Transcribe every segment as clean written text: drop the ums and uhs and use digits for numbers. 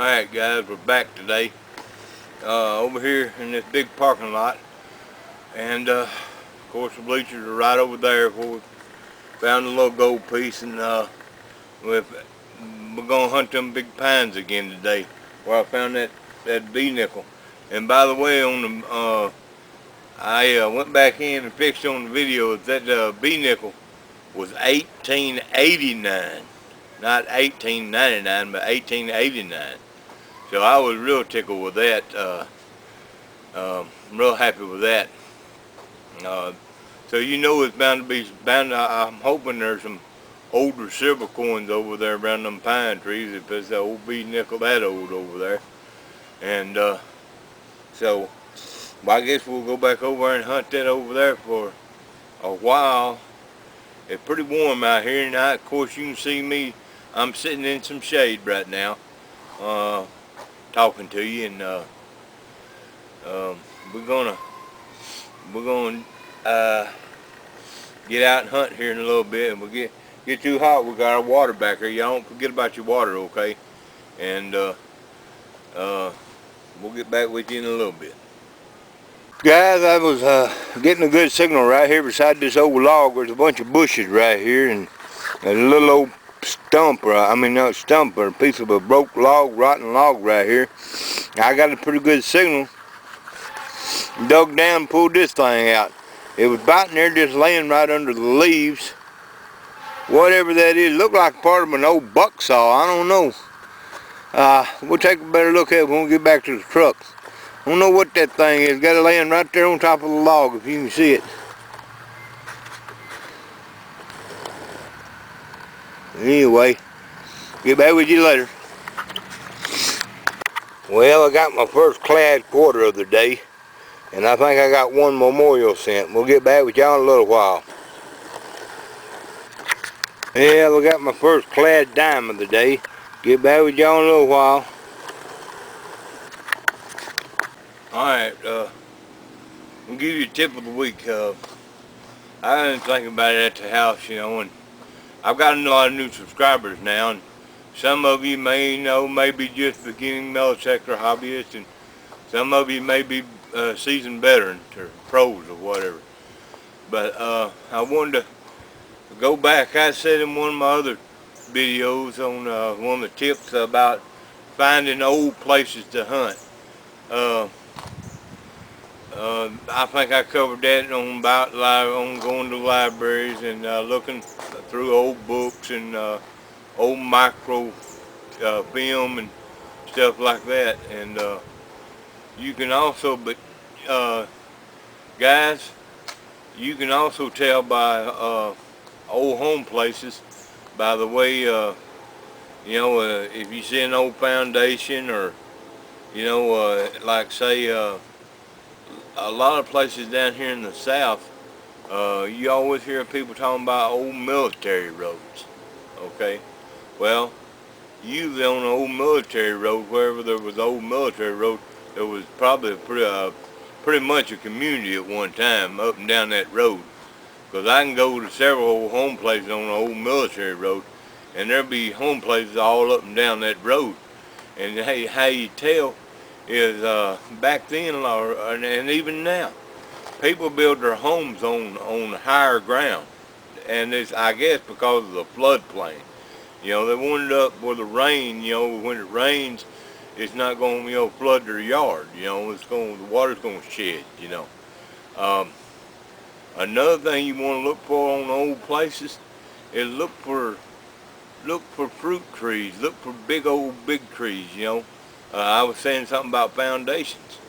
Alright guys, we're back today over here in this big parking lot, and of course the bleachers are right over there where we found a little gold piece, and we're going to hunt them big pines again today where I found that B nickel. And by the way, on the I went back in and fixed on the video that B nickel was 1889, not 1899 but 1889. So I was real tickled with that. I'm real happy with that. So you know it's bound to be I'm hoping there's some older silver coins over there around them pine trees, if it's the old B nickel that old over there. And so well, I guess we'll go back over and hunt that over there for a while. It's pretty warm out here, and now of course you can see me. I'm sitting in some shade right now, talking to you, and we're gonna get out and hunt here in a little bit, and we'll get too hot. We got our water back here. Y'all don't forget about your water, okay? And we'll get back with you in a little bit. Guys, I was getting a good signal right here beside this old log. There's a bunch of bushes right here, and a little old stump, or I mean not stump, but a piece of a broke log, rotten log right here. I got a pretty good signal. Dug down and pulled this thing out. It was about in there, just laying right under the leaves. Whatever that is, looked like part of an old buck saw. I don't know. We'll take a better look at it when we get back to the truck. I don't know what that thing is. Got it laying right there on top of the log, if you can see it. Anyway, get back with you later. Well, I got my first clad quarter of the day, and I think I got one memorial scent. We'll get back with y'all in a little while. Yeah, we got my first clad dime of the day. Get back with y'all in a little while. Alright, I'll give you a tip of the week. I didn't think about it at the house, you know, and I've gotten a lot of new subscribers now, and some of you may know, maybe just beginning millisector hobbyists, and some of you may be seasoned veterans or pros or whatever. But I wanted to go back. I said in one of my other videos on one of the tips about finding old places to hunt. I think I covered that on going to libraries and looking through old books and old micro film and stuff like that. And you can also, guys, you can also tell by old home places by the way, you know, if you see an old foundation, or you know, like say a lot of places down here in the south, you always hear people talking about old military roads. Okay, well, usually on an old military road, wherever there was old military road, there was probably pretty much a community at one time up and down that road. Because I can go to several old home places on an old military road, and there'll be home places all up and down that road. And hey, how you tell is back then, and even now, people build their homes on higher ground, and it's, I guess, because of the floodplain. You know, they wanted up where the rain, you know, when it rains, it's not going to, you know, flood their yard. You know, the water's going to shed. You know. Another thing you want to look for on old places is look for fruit trees. Look for big trees. You know. I was saying something about foundations.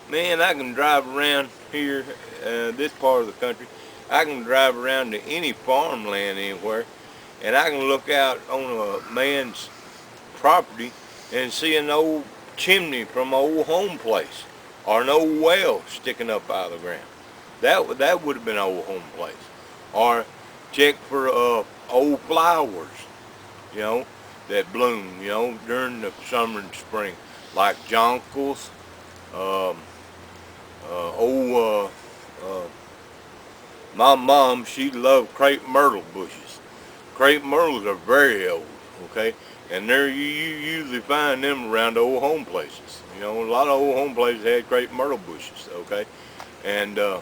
Man, I can drive around here, this part of the country. I can drive around to any farmland anywhere, and I can look out on a man's property and see an old chimney from an old home place, or an old well sticking up out of the ground. That would have been an old home place. Or check for old flowers, you know, that bloom, you know, during the summer and spring. Like jonquils, my mom, she loved crepe myrtle bushes. Crepe myrtles are very old, okay? and there you usually find them around old home places. You know, a lot of old home places had great myrtle bushes. Okay, and uh,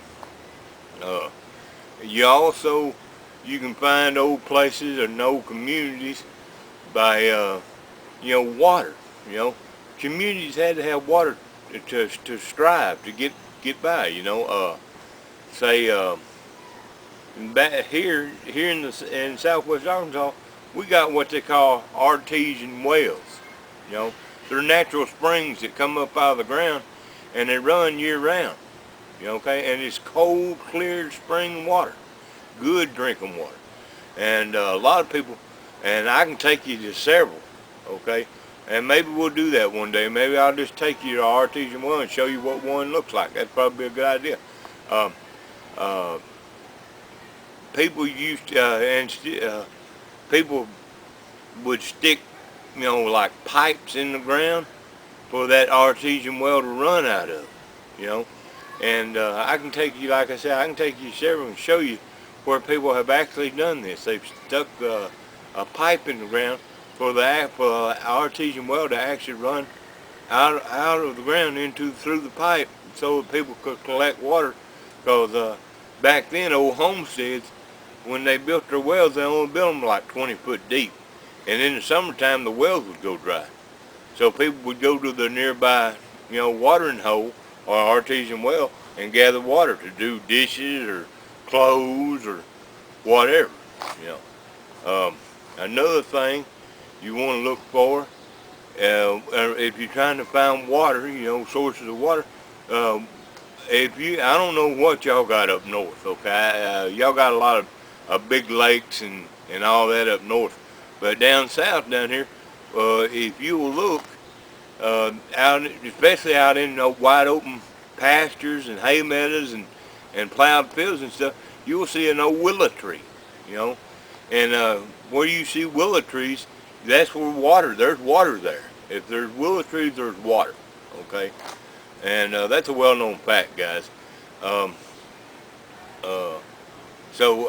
you also you can find old places and old communities by water. You know, communities had to have water to strive to get by. Say back here in southwest Arkansas, we got what they call artesian wells. You know, they're natural springs that come up out of the ground, and they run year round. You know, okay, and it's cold, clear spring water, good drinking water, and a lot of people, and I can take you to several. Okay, and maybe we'll do that one day. Maybe I'll just take you to our artesian well and show you what one looks like. That's probably a good idea. Um, uh, People used to, people would stick, like pipes in the ground for that artesian well to run out of, you know. And I can take you, like I said, I can take you several and show you where people have actually done this. They've stuck a pipe in the ground for the artesian well to actually run out of the ground through the pipe, so that people could collect water. Because back then, old homesteads, when they built their wells, they only built them like 20 foot deep, and in the summertime the wells would go dry. So people would go to the nearby, watering hole or artesian well and gather water to do dishes or clothes or whatever. You Another thing you want to look for, if you're trying to find water, sources of water. I don't know what y'all got up north. Okay, y'all got a lot of big lakes and all that up north, but down south down here, if you will look out, especially out in wide open pastures and hay meadows and plowed fields and stuff, you will see an old willow tree, you know. And where you see willow trees, that's where there's water there. If there's willow trees, there's water, okay? And that's a well-known fact, guys. Um, so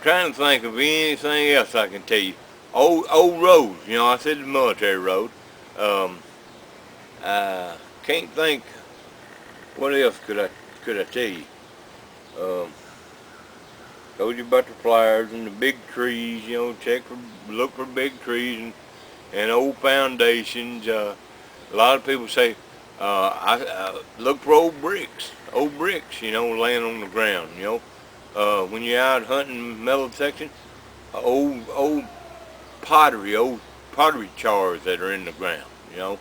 trying to think of anything else I can tell you. Old roads, I said the military road. I can't think. What else could I tell you? Um, Told you about the flowers and the big trees. Look for big trees and old foundations. A lot of people say, I look for old bricks, laying on the ground. When you're out hunting metal section, old pottery jars that are in the ground. You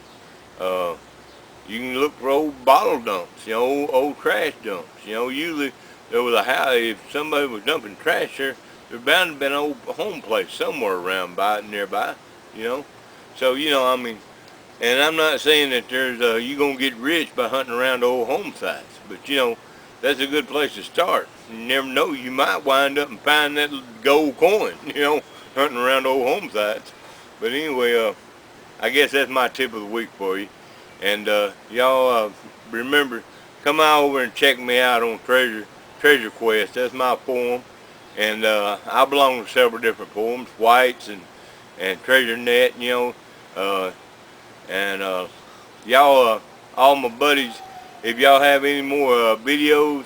can look for old bottle dumps, old trash dumps. Usually there was a house, if somebody was dumping trash there, there's bound to be an old home place somewhere around nearby. So I mean, and I'm not saying that you're gonna get rich by hunting around old home sites, but that's a good place to start. You never know, you might wind up and find that gold coin, hunting around old home sites. But anyway, I guess that's my tip of the week for you. And y'all remember, come on over and check me out on Treasure Quest. That's my forum, and I belong to several different forums, Whites and Treasure Net, and y'all, all my buddies, if y'all have any more videos,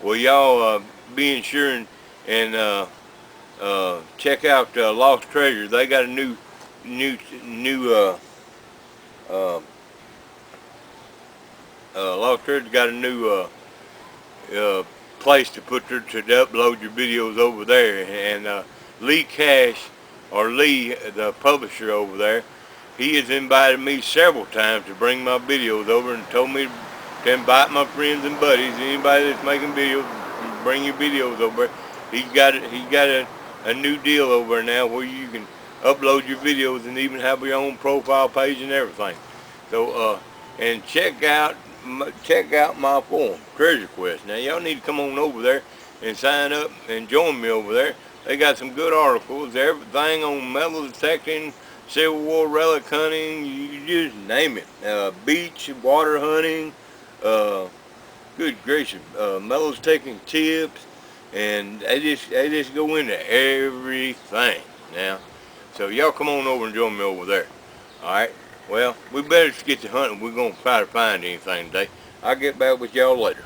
well, y'all be sure and check out Lost Treasure. They got a new Lost Treasure got a new place to upload your videos over there. And Lee Cash, or Lee, the publisher over there, he has invited me several times to bring my videos over, and told me to invite my friends and buddies, anybody that's making videos, bring your videos over. He's got a new deal over there now where you can upload your videos and even have your own profile page and everything. So and check out my forum, Treasure Quest. Now y'all need to come on over there and sign up and join me over there. They got some good articles, everything on metal detecting, Civil War relic hunting, you just name it. Beach, water hunting, good gracious, metal detecting tips, and they just go into everything now. So y'all come on over and join me over there. Alright? Well, we better just get to hunting. We're going to try to find anything today. I'll get back with y'all later.